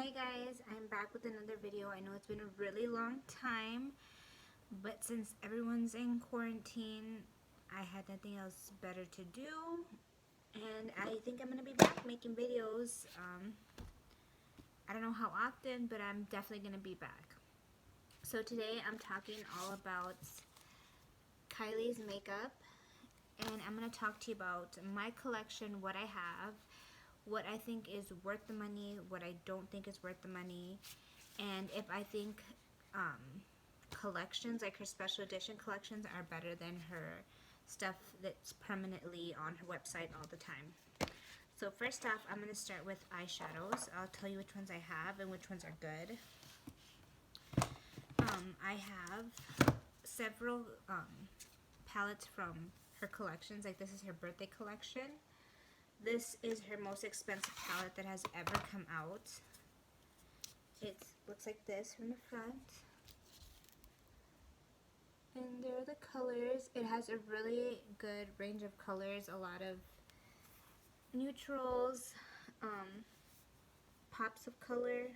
Hi guys, I'm back with another video. I know it's been a really long time, but since everyone's in quarantine, I had nothing else better to do, and I think I'm going to be back making videos. I don't know how often, but I'm definitely going to be back. So today I'm talking all about Kylie's makeup, and I'm going to talk to you about my collection, what I have, what I think is worth the money, what I don't think is worth the money, and if I think collections, like her special edition collections, are better than her stuff that's permanently on her website all the time. So first off, I'm going to start with eyeshadows. I'll tell you which ones I have and which ones are good. I have several palettes from her collections. Like this is her birthday collection. This is her most expensive palette that has ever come out. It looks like this from the front. And there are the colors. It has a really good range of colors, a lot of neutrals, pops of color.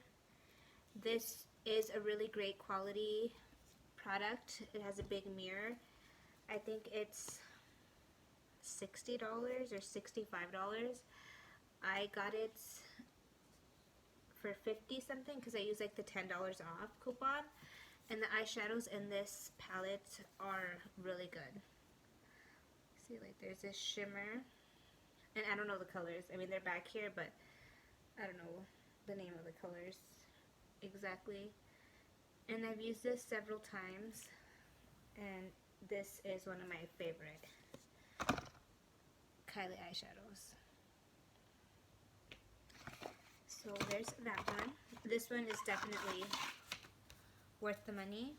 This is a really great quality product. It has a big mirror. I think it's $60 or $65. I got it for 50 something because I used like the $10 off coupon. And the eyeshadows in this palette are really good. See, like there's this shimmer, and I don't know the colors. I mean, they're back here, but I don't know the name of the colors exactly. And I've used this several times, and this is one of my favorite Kylie eyeshadows. So there's that one. This one is definitely worth the money.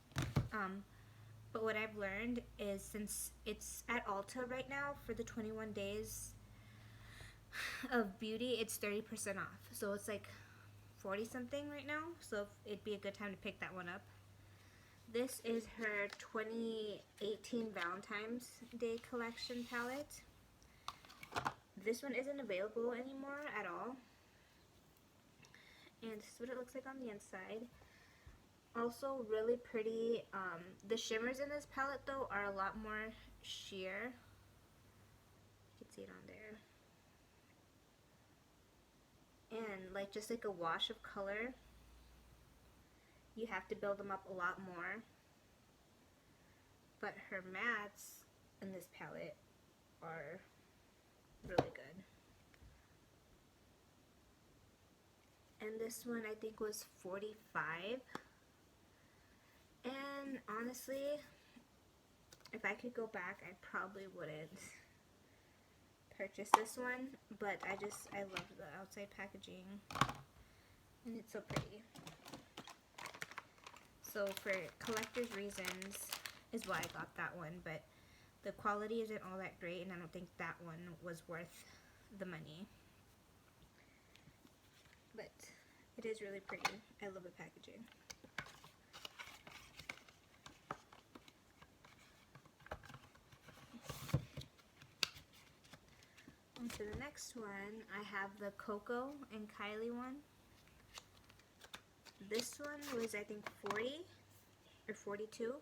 But what I've learned is, since it's at Ulta right now for the 21 days of beauty, it's 30% off. So it's like 40 something right now. So it'd be a good time to pick that one up. This is her 2018 Valentine's Day collection palette. This one isn't available anymore at all. And this is what it looks like on the inside. Also really pretty. The shimmers in this palette though are a lot more sheer. You can see it on there. And like just like a wash of color. You have to build them up a lot more. But her mattes in this palette are really good. And this one I think was $45. And honestly, if I could go back, I probably wouldn't purchase this one, but I love the outside packaging, and it's so pretty. So for collector's reasons is why I got that one, but the quality isn't all that great, and I don't think that one was worth the money. But it is really pretty. I love the packaging. On to the next one, I have the Coco and Kylie one. This one was I think 40 or 42.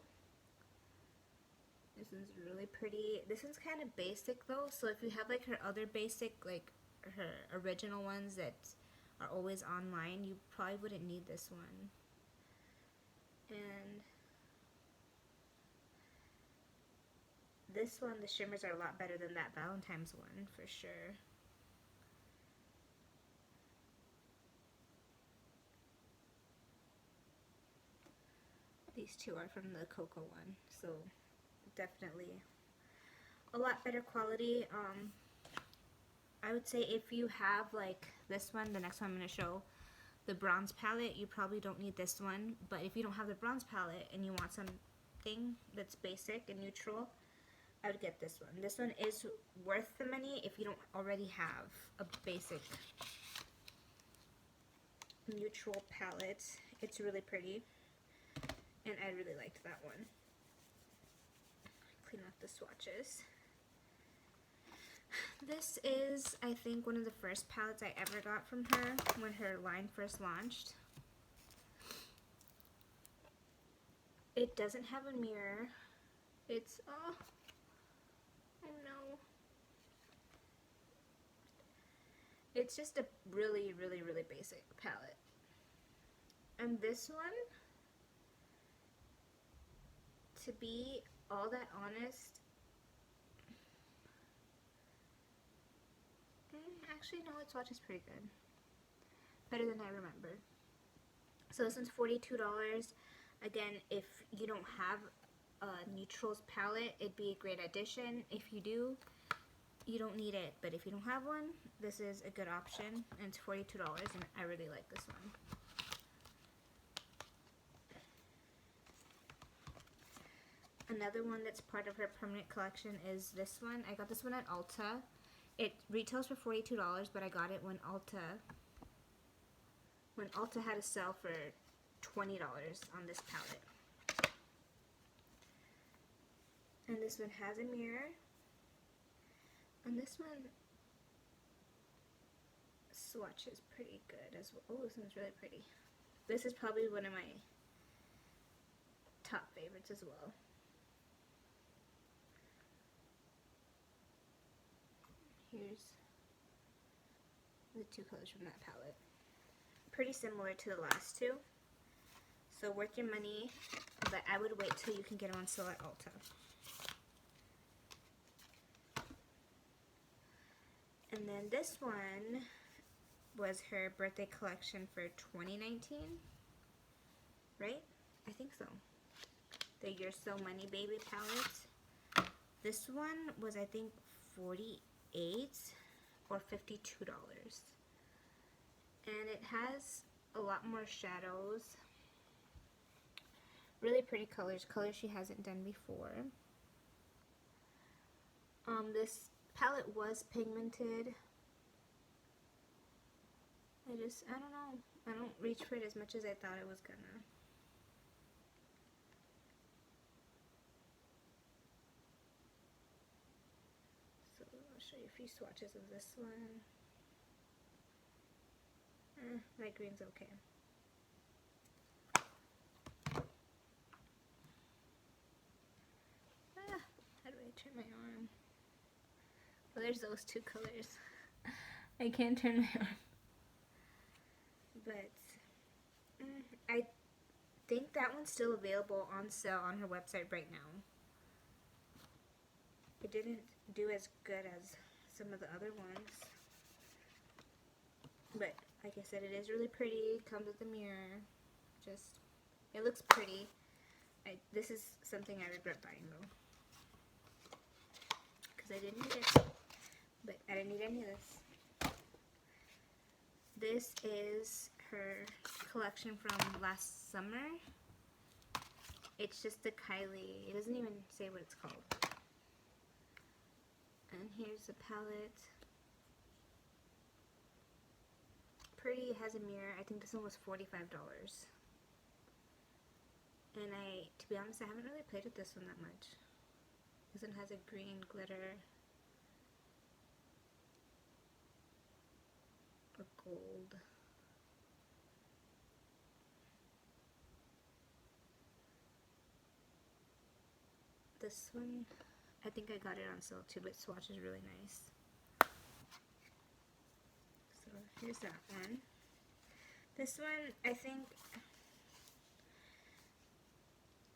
This one's really pretty. This one's kind of basic though, so if you have like her other basic, like her original ones that are always online, you probably wouldn't need this one. And this one, the shimmers are a lot better than that Valentine's one, for sure. These two are from the Coco one, so definitely a lot better quality. I would say if you have like this one, the next one I'm going to show, the bronze palette, you probably don't need this one. But if you don't have the bronze palette and you want something that's basic and neutral, I would get this one. This one is worth the money if you don't already have a basic neutral palette. It's really pretty, and I really liked that one. Clean off the swatches. This is, I think, one of the first palettes I ever got from her when her line first launched. It doesn't have a mirror. It's, oh no. It's just a really, really, really basic palette. And this one, to be all that honest, actually no, its swatch is pretty good. Better than I remember. So this one's $42. Again, if you don't have a neutrals palette, it'd be a great addition. If you do, you don't need it. But if you don't have one, this is a good option. And it's $42, and I really like this one. Another one that's part of her permanent collection is this one. I got this one at Ulta. It retails for $42, but I got it when Ulta had a sale for $20 on this palette. And this one has a mirror. And this one swatch is pretty good as well. Oh, this one's really pretty. This is probably one of my top favorites as well. Here's the two colors from that palette. Pretty similar to the last two. So worth your money, but I would wait till you can get them on sale at Ulta. And then this one was her birthday collection for 2019, right? I think so. The You're So Money Baby palette. This one was, I think, $48 or $52. And it has a lot more shadows. Really pretty colors she hasn't done before. This palette was pigmented. I don't know. I don't reach for it as much as I thought it was gonna. So I'll show you a few swatches of this one. Light green's okay. How do I turn my arm? Well, there's those two colors. I can't turn my arm. But I think that one's still available on sale on her website right now. It didn't do as good as some of the other ones. But like I said, it is really pretty. Comes with a mirror. Just, it looks pretty. This is something I regret buying though. Because I didn't need it. But I didn't need any of this. This is her collection from last summer. It's just the Kylie. It doesn't even say what it's called. And here's the palette. Pretty, it has a mirror. I think this one was $45. And to be honest, I haven't really played with this one that much. This one has a green glitter. A gold. This one, I think I got it on sale too, but swatch is really nice. So here's that one. This one, I think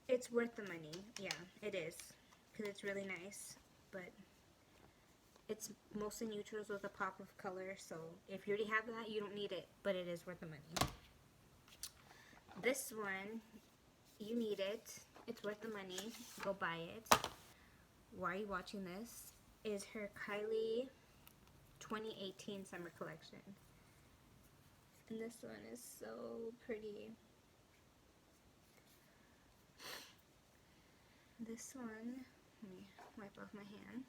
it's worth the money. Yeah, it is. Because it's really nice. But it's mostly neutrals with a pop of color. So if you already have that, you don't need it. But it is worth the money. This one, you need it. It's worth the money. Go buy it. Why are you watching this? Is her Kylie 2018 summer collection. And this one is so pretty. This one, let me wipe off my hand.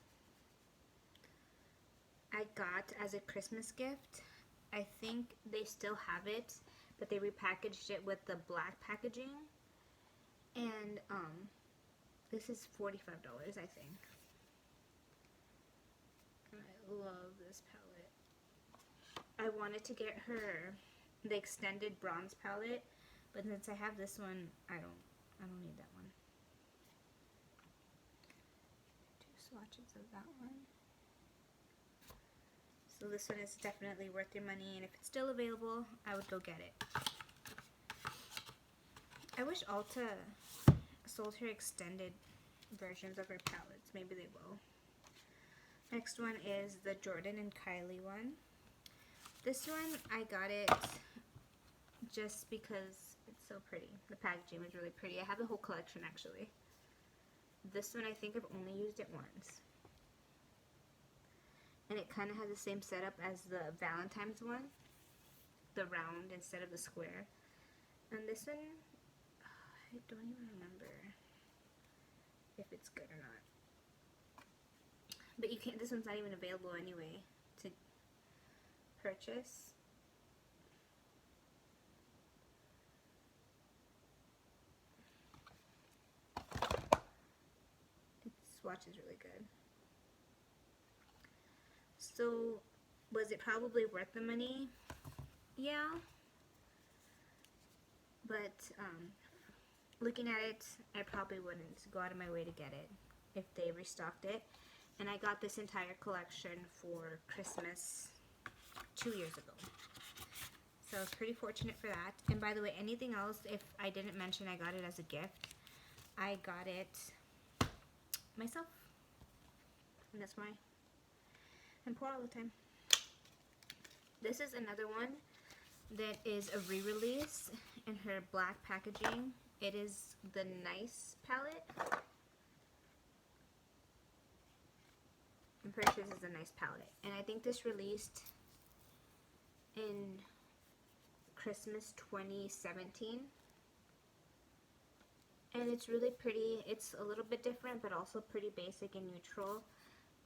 I got as a Christmas gift. I think they still have it, but they repackaged it with the black packaging. And this is $45, I think. love this palette. I wanted to get her the extended bronze palette, but since I have this one, I don't need that one. 2 swatches of that one. So this one is definitely worth your money, and if it's still available, I would go get it. I wish Ulta sold her extended versions of her palettes. Maybe they will. Next one is the Jordan and Kylie one. This one, I got it just because it's so pretty. The packaging was really pretty. I have the whole collection actually. This one I think I've only used it once. And it kind of has the same setup as the Valentine's one. The round instead of the square. And this one, I don't even remember if it's good or not. But you can't, this one's not even available anyway to purchase. Its swatch is really good. So, was it probably worth the money? Yeah. But, looking at it, I probably wouldn't go out of my way to get it if they restocked it. And I got this entire collection for Christmas 2 years ago. So I was pretty fortunate for that. And by the way, anything else, if I didn't mention I got it as a gift, I got it myself. And that's why I'm poor all the time. This is another one that is a re-release in her black packaging. It is the Nice palette. I'm pretty sure this is a Nice palette. And I think this released in Christmas 2017. And it's really pretty. It's a little bit different, but also pretty basic and neutral.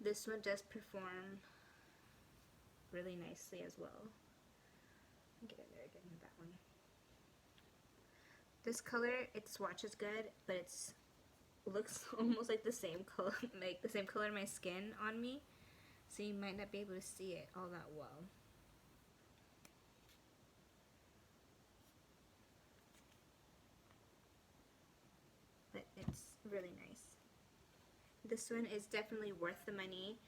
This one does perform really nicely as well. Get in there again with that one. This color, it swatches good, but it's looks almost like the same color, like the same color of my skin on me, so you might not be able to see it all that well. But it's really nice. This one is definitely worth the money,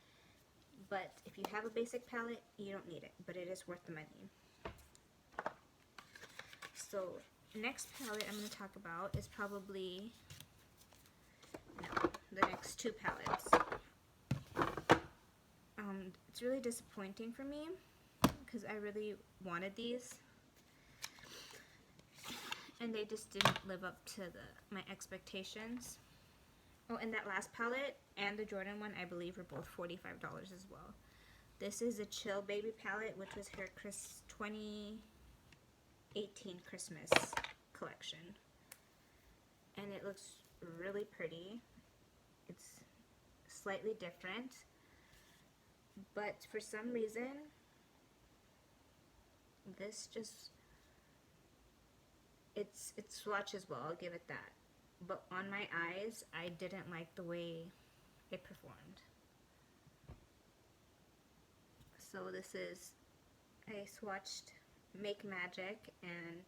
but if you have a basic palette, you don't need it, but it is worth the money. So next palette I'm going to talk about is probably the next 2 palettes. It's really disappointing for me because I really wanted these and they just didn't live up to my expectations. Oh, and that last palette and the Jordan one I believe were both $45 as well. This is a Chill Baby palette, which was her 2018 Christmas collection, and it looks really pretty. It's slightly different, but for some reason this just it swatches well, I'll give it that, but on my eyes I didn't like the way it performed. So this is, I swatched Make Magic and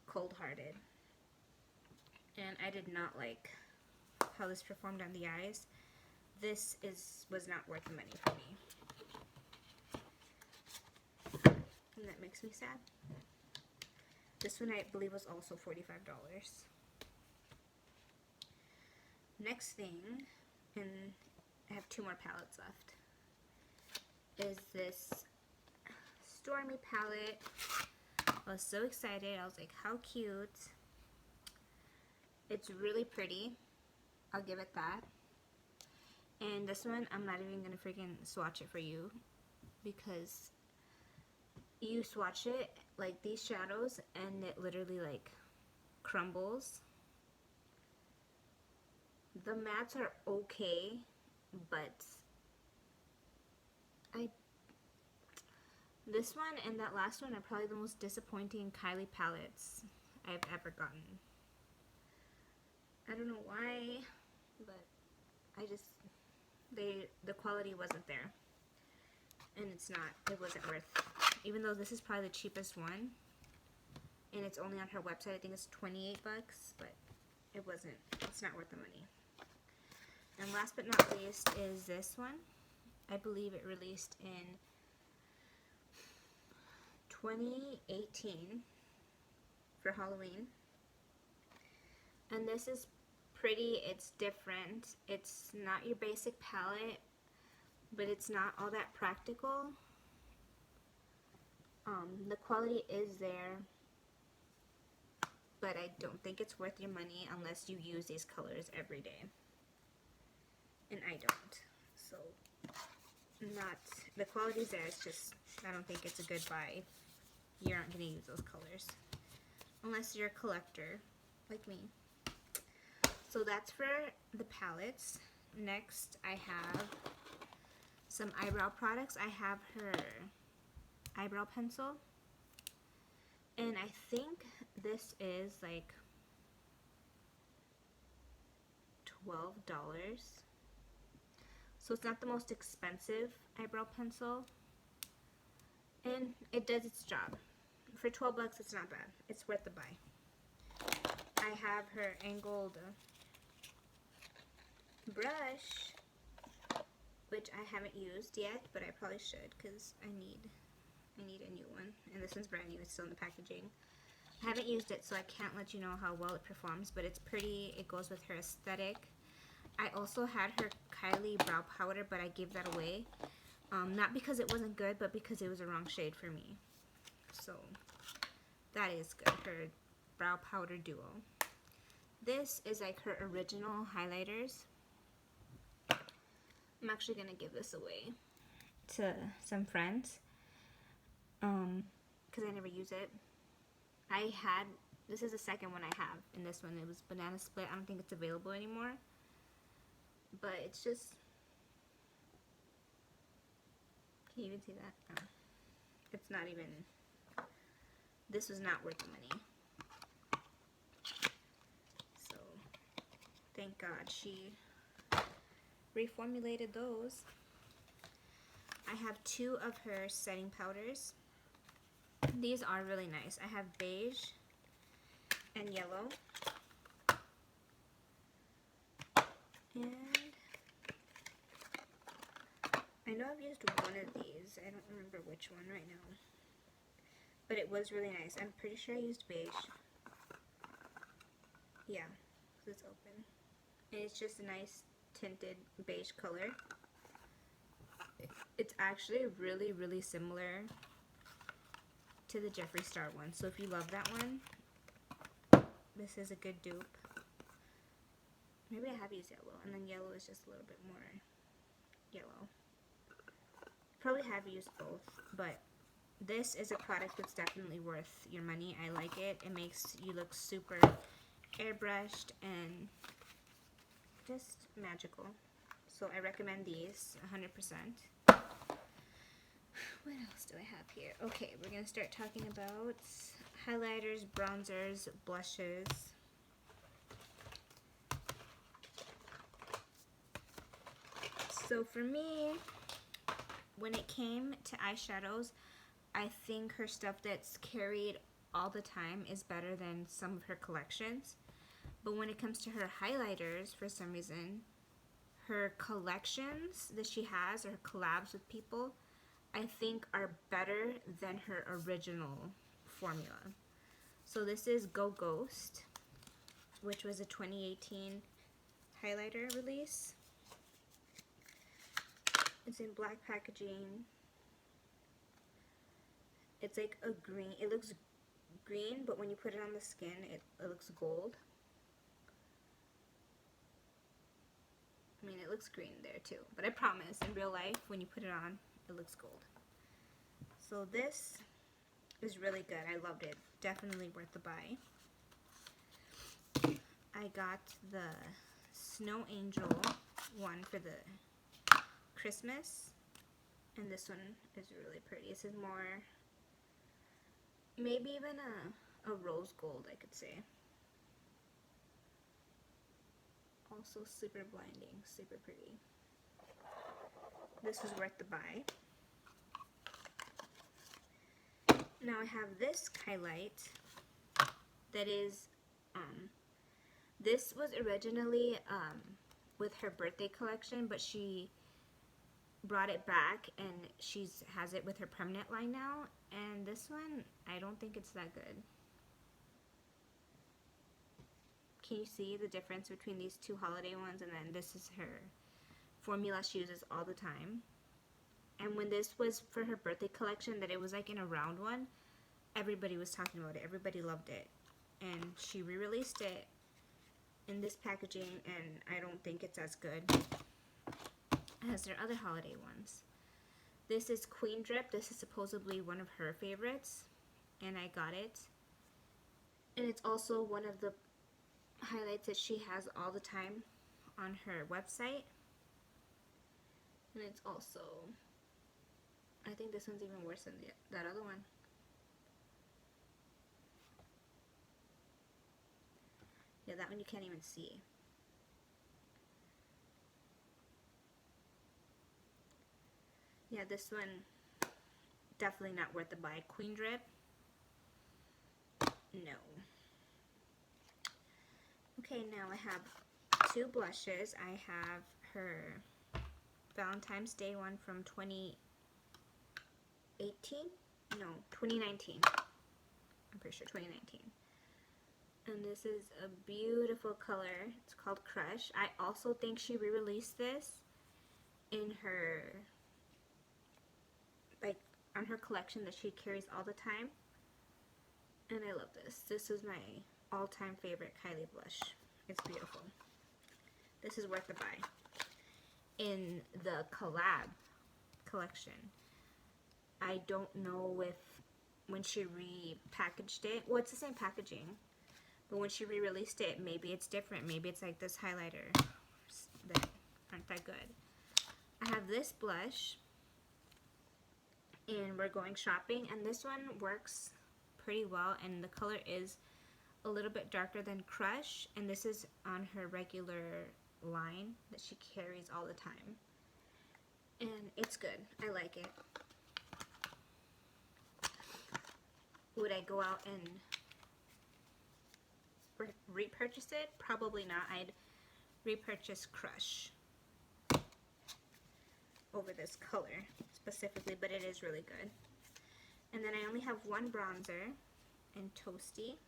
Cold Hearted, and I did not like how this performed on the eyes. This was not worth the money for me, and that makes me sad. This one I believe was also $45. Next thing, and I have 2 more palettes left, is this Stormy palette. I was so excited. I was like, how cute. It's really pretty. I'll give it that. And this one, I'm not even going to freaking swatch it for you because you swatch it like these shadows and it literally like crumbles. The mattes are okay, but this one and that last one are probably the most disappointing Kylie palettes I've ever gotten. I don't know why, but the quality wasn't there. and it wasn't worth, even though this is probably the cheapest one, and it's only on her website. I think it's 28 bucks, but it's not worth the money. And last but not least is this one. I believe it released in 2018 for Halloween. And this is pretty, it's different. It's not your basic palette, but it's not all that practical. The quality is there, but I don't think it's worth your money unless you use these colors every day. And I don't. So, the quality's there, it's just, I don't think it's a good buy. You aren't going to use those colors. Unless you're a collector, like me. So that's for the palettes. Next, I have some eyebrow products. I have her eyebrow pencil. And I think this is like $12. So it's not the most expensive eyebrow pencil. And it does its job. For 12 bucks, it's not bad. It's worth the buy. I have her angled brush, which I haven't used yet, but I probably should because I need a new one. And this one's brand new. It's still in the packaging. I haven't used it, so I can't let you know how well it performs, but it's pretty. It goes with her aesthetic. I also had her Kylie brow powder, but I gave that away. Not because it wasn't good, but because it was the wrong shade for me. So, that is good. Her brow powder duo. This is like her original highlighters. I'm actually going to give this away to some friends. Because I never use it. This is the second one I have. And this one, it was Banana Split. I don't think it's available anymore. But it's just... Can you even see that? No. It's not even... This was not worth the money. So, thank God she reformulated those. I have 2 of her setting powders. These are really nice. I have beige and yellow. And I know I've used one of these. I don't remember which one right now. But it was really nice. I'm pretty sure I used beige. Yeah, because it's open. And it's just a nice tinted beige color. It's actually really, really similar to the Jeffree Star one. So if you love that one, this is a good dupe. Maybe I have used yellow, and then yellow is just a little bit more yellow. Probably have used both, but this is a product that's definitely worth your money. I like it. It makes you look super airbrushed and just magical. So I recommend these 100%. What else do I have here? Okay, we're going to start talking about highlighters, bronzers, blushes. So for me, when it came to eyeshadows, I think her stuff that's carried all the time is better than some of her collections. But when it comes to her highlighters, for some reason, her collections that she has, or her collabs with people, I think are better than her original formula. So this is Go Ghost, which was a 2018 highlighter release. It's in black packaging. It's like a green. It looks green, but when you put it on the skin, it looks gold. I mean, it looks green there too, but I promise, in real life, when you put it on, it looks gold. So this is really good. I loved it. Definitely worth the buy. I got the Snow Angel one for the Christmas, and this one is really pretty. This is more, maybe even a rose gold, I could say. Also super blinding, super pretty. This was worth the buy. Now I have this highlight that is, this was originally with her birthday collection, but she brought it back and has it with her permanent line now. And this one, I don't think it's that good. Can you see the difference between these two holiday ones? And then this is her formula she uses all the time. And when this was for her birthday collection, that it was like in a round one, everybody was talking about it. Everybody loved it. And she re-released it in this packaging, and I don't think it's as good as their other holiday ones. This is Queen Drip. This is supposedly one of her favorites, and I got it. And it's also one of the highlights that she has all the time on her website. And it's also, I think this one's even worse than that other one. Yeah, that one you can't even see. Yeah, this one, definitely not worth the buy. Queen Drip, no. Okay, now I have two blushes. I have her Valentine's Day one from 2018? No, 2019. I'm pretty sure 2019. And this is a beautiful color. It's called Crush. I also think she re-released this in her, like, on her collection that she carries all the time. And I love this. This is my all-time favorite Kylie blush. It's beautiful. This is worth the buy. In the collab collection, I don't know if when she repackaged it, well, it's the same packaging, but when she re-released it, maybe it's different. Maybe it's like this highlighter that aren't that good. I have this blush, and we're going shopping, and this one works pretty well, and the color is a little bit darker than Crush, and this is on her regular line that she carries all the time, and it's good. I like it. Would I go out and repurchase it? Probably not. I'd repurchase Crush over this color specifically, but it is really good. And then I only have one bronzer in Toasty.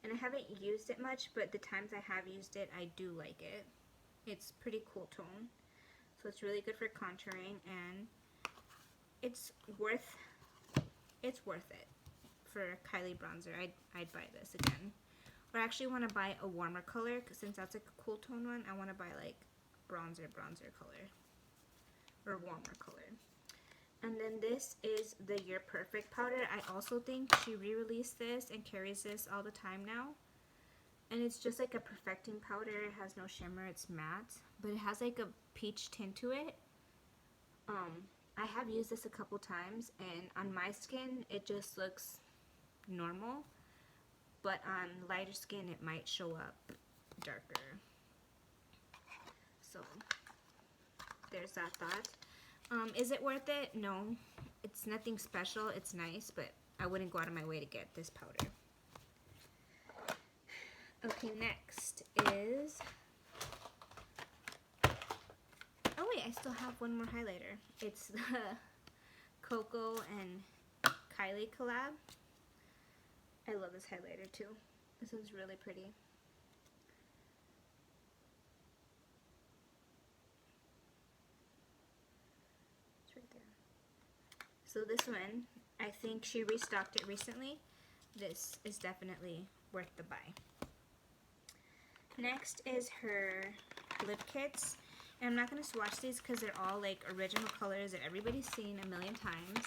And I haven't used it much, but the times I have used it, I do like it. It's pretty cool tone. So it's really good for contouring, and it's worth it for Kylie bronzer. I'd buy this again. Or I actually want to buy a warmer color, because since that's like a cool tone one, I want to buy like bronzer color. Or warmer color. And then this is the You're Perfect powder. I also think she re-released this and carries this all the time now. And it's just like a perfecting powder. It has no shimmer, it's matte. But it has like a peach tint to it. I have used this a couple times, and on my skin it just looks normal. But on lighter skin it might show up darker. So there's that thought. Is it worth it? No. It's nothing special. It's nice, but I wouldn't go out of my way to get this powder. Okay, next is... Oh wait, I still have one more highlighter. It's the Coco and Kylie collab. I love this highlighter too. This one's really pretty. So this one, I think she restocked it recently. This is definitely worth the buy. Next is her lip kits. And I'm not going to swatch these because they're all like original colors that everybody's seen a million times.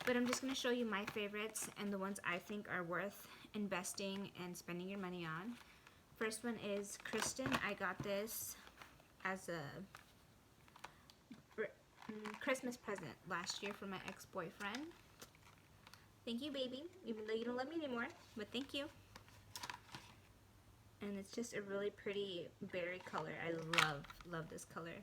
But I'm just going to show you my favorites and the ones I think are worth investing and spending your money on. First one is Kristen. I got this as a Christmas present last year from my ex-boyfriend. Thank you, baby, even though you don't love me anymore, but thank you. And it's just a really pretty berry color. I love this color.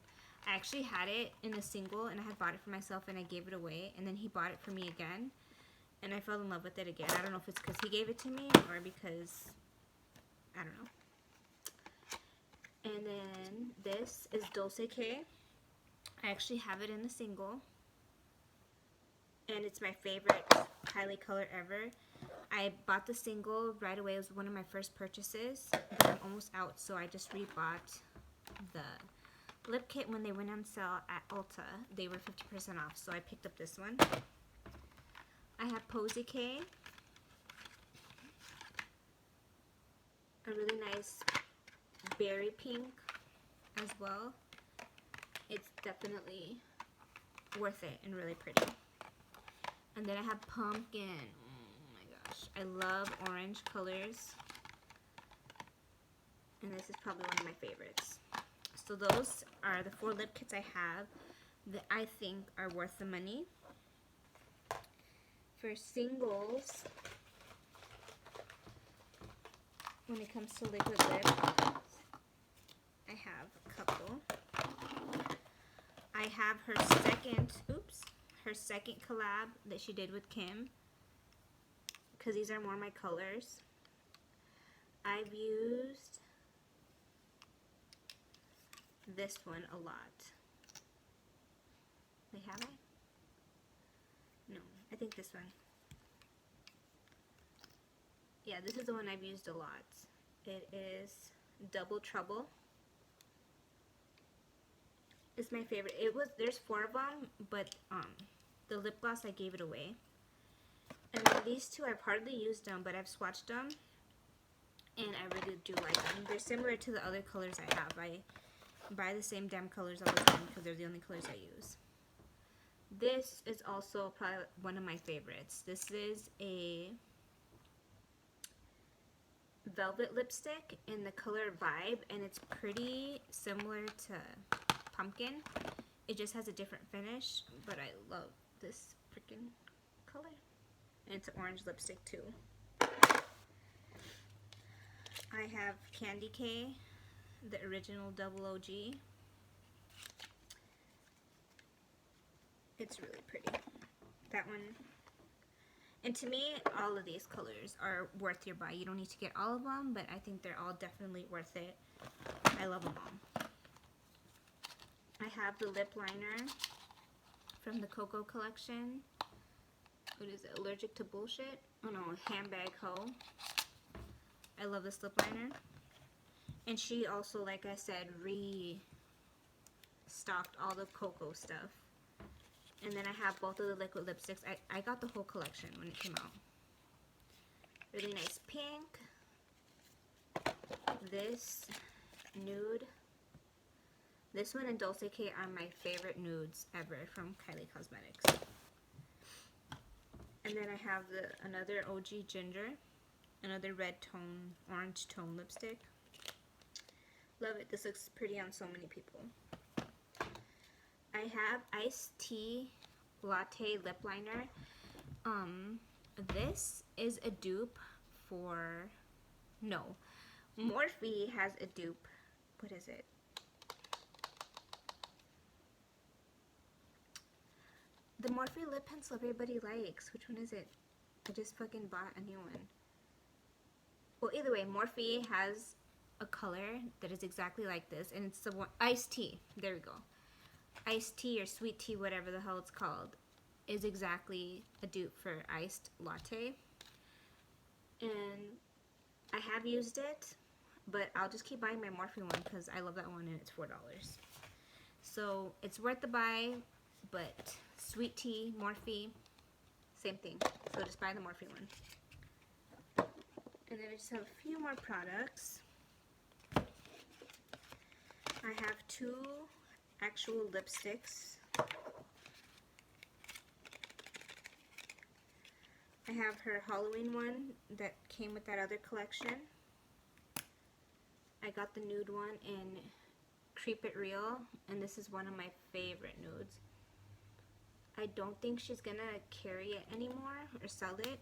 I actually had it in a single, and I had bought it for myself, and I gave it away, and then he bought it for me again, and I fell in love with it again. I don't know if it's because he gave it to me, or because, I don't know. And then this is Dulce K. I actually have it in a single, and it's my favorite Kylie color ever. I bought the single right away. It was one of my first purchases, but I'm almost out, so I just rebought the lip kit when they went on sale at Ulta. They were 50% off, so I picked up this one. I have Posy K. A really nice berry pink as well. It's definitely worth it and really pretty. And then I have pumpkin. Oh my gosh, I love orange colors, and this is probably one of my favorites. So those are the 4 lip kits I have that I think are worth the money. For singles, when it comes to liquid lip, I have a couple. I have her second collab that she did with Kim, because these are more my colors. I've used this one a lot. Wait, have I? No, I think this one. Yeah, this is the one I've used a lot. It is Double Trouble. It's my favorite. There's 4 of them, but the lip gloss, I gave it away. And then these 2, I've hardly used them, but I've swatched them, and I really do like them. They're similar to the other colors I have. I buy the same damn colors all the time because they're the only colors I use. This is also probably one of my favorites. This is a velvet lipstick in the color Vibe, and it's pretty similar to Pumpkin. It just has a different finish, but I love this freaking color. And it's an orange lipstick too. I have Candy K, the original double OG. It's really pretty. That one. And to me, all of these colors are worth your buy. You don't need to get all of them, but I think they're all definitely worth it. I love them all. I have the lip liner from the Coco collection. What is it? Allergic to Bullshit? Oh no, Handbag Ho. I love this lip liner. And she also, like I said, restocked all the Coco stuff. And then I have both of the liquid lipsticks. I got the whole collection when it came out. Really nice pink. This nude. This one and Dulce K are my favorite nudes ever from Kylie Cosmetics. And then I have another OG Ginger. Another red tone, orange tone lipstick. Love it. This looks pretty on so many people. I have Iced Tea Latte Lip Liner. This is a dupe for... No. Morphe has a dupe. What is it? The Morphe lip pencil everybody likes. Which one is it? I just fucking bought a new one. Well, either way, Morphe has a color that is exactly like this, and it's the one... Iced Tea. There we go. Iced tea or sweet tea, whatever the hell it's called, is exactly a dupe for iced latte. And I have used it, but I'll just keep buying my Morphe one because I love that one and it's $4. So it's worth the buy, but sweet tea, Morphe, same thing. So just buy the Morphe one. And then I just have a few more products. I have 2 actual lipsticks. I have her Halloween one that came with that other collection. I got the nude one in Creep It Real, and this is one of my favorite nudes. I don't think she's gonna carry it anymore or sell it.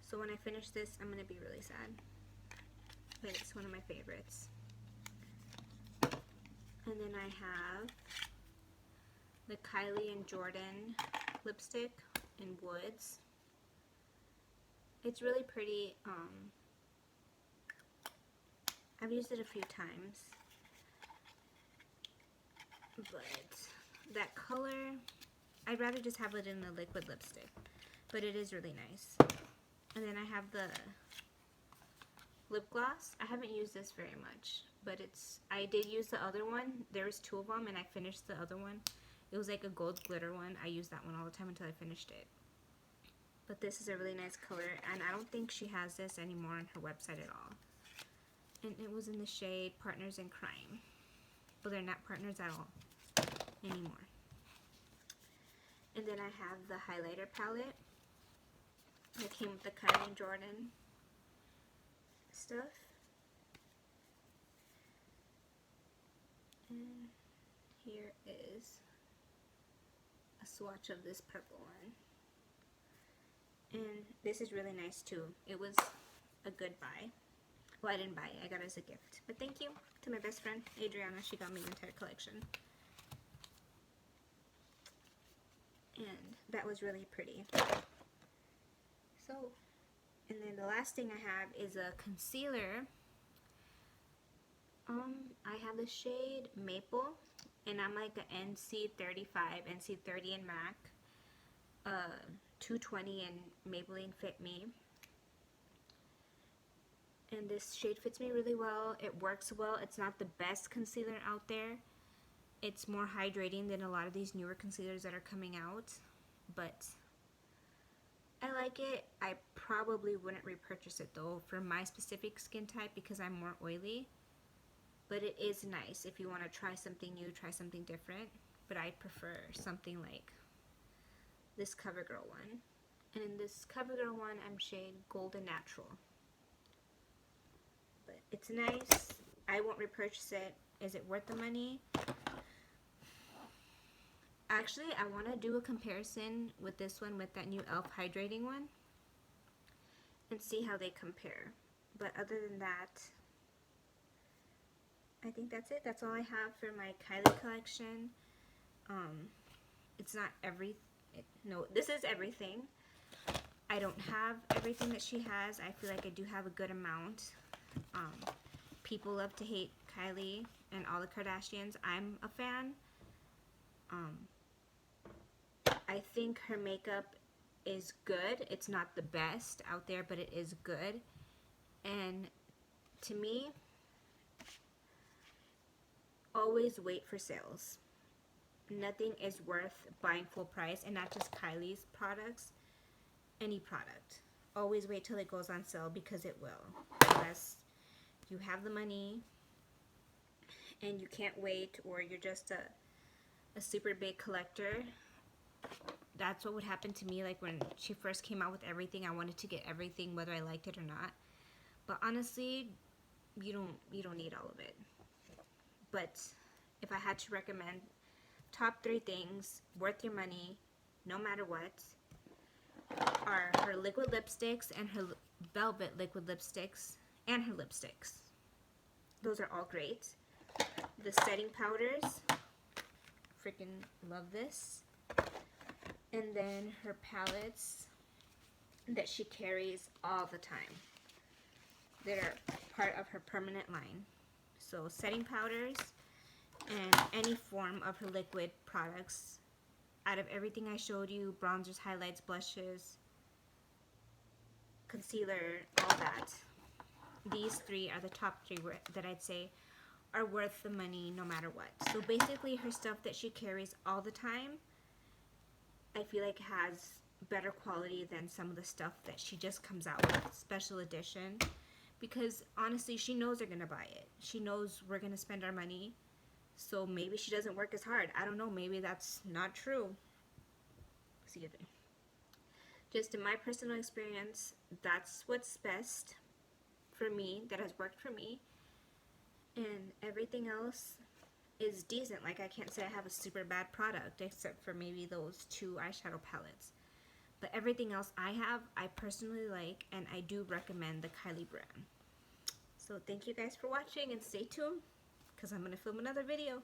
So when I finish this, I'm gonna be really sad. But it's one of my favorites. And then I have the Kylie and Jordan lipstick in Woods. It's really pretty. I've used it a few times, but that color, I'd rather just have it in the liquid lipstick, but it is really nice. And then I have the lip gloss. I haven't used this very much, but I did use the other one. There was 2 of them, and I finished the other one. It was like a gold glitter one. I used that one all the time until I finished it. But this is a really nice color, and I don't think she has this anymore on her website at all. And it was in the shade Partners in Crime. But they're not partners at all anymore. And then I have the highlighter palette that came with the Kylie and Jordan stuff. And here is a swatch of this purple one. And this is really nice too. It was a good buy. Well, I didn't buy it. I got it as a gift. But thank you to my best friend, Adriana. She got me the entire collection. And that was really pretty. So, and then the last thing I have is a concealer. I have the shade Maple, and I'm like an NC35, NC30 in MAC, 220 in Maybelline Fit Me. And this shade fits me really well. It works well. It's not the best concealer out there. It's more hydrating than a lot of these newer concealers that are coming out, but I like it. I probably wouldn't repurchase it though for my specific skin type because I'm more oily. But it is nice if you want to try something new, try something different. But I prefer something like this CoverGirl one. And in this CoverGirl one, I'm shade Golden Natural. But it's nice. I won't repurchase it. Is it worth the money? Actually, I want to do a comparison with this one with that new e.l.f. hydrating one and see how they compare. But other than that, I think that's it. That's all I have for my Kylie collection. It's not no, this is everything. I don't have everything that she has. I feel like I do have a good amount. People love to hate Kylie and all the Kardashians. I'm a fan. I think her makeup is good. It's not the best out there, but it is good. And to me, always wait for sales. Nothing is worth buying full price, and not just Kylie's products, any product. Always wait till it goes on sale because it will. Unless you have the money and you can't wait, or you're just a super big collector. That's what would happen to me. Like when she first came out with everything, I wanted to get everything whether I liked it or not. But honestly, you don't need all of it. But if I had to recommend top 3 things worth your money, no matter what, are her liquid lipsticks and her velvet liquid lipsticks and her lipsticks. Those are all great. The setting powders, freaking love this. And then her palettes that she carries all the time. They're part of her permanent line. So setting powders and any form of her liquid products. Out of everything I showed you, bronzers, highlights, blushes, concealer, all that, these 3 are the top 3 that I'd say are worth the money no matter what. So basically her stuff that she carries all the time, I feel like has better quality than some of the stuff that she just comes out with, special edition. Because honestly, she knows they're going to buy it. She knows we're going to spend our money. So maybe she doesn't work as hard. I don't know. Maybe that's not true. Excuse me. Just in my personal experience, that's what's best for me, that has worked for me. And everything else is decent. Like, I can't say I have a super bad product except for maybe those 2 eyeshadow palettes. But everything else I have, I personally like, and I do recommend the Kylie brand. So thank you guys for watching, and stay tuned because I'm going to film another video.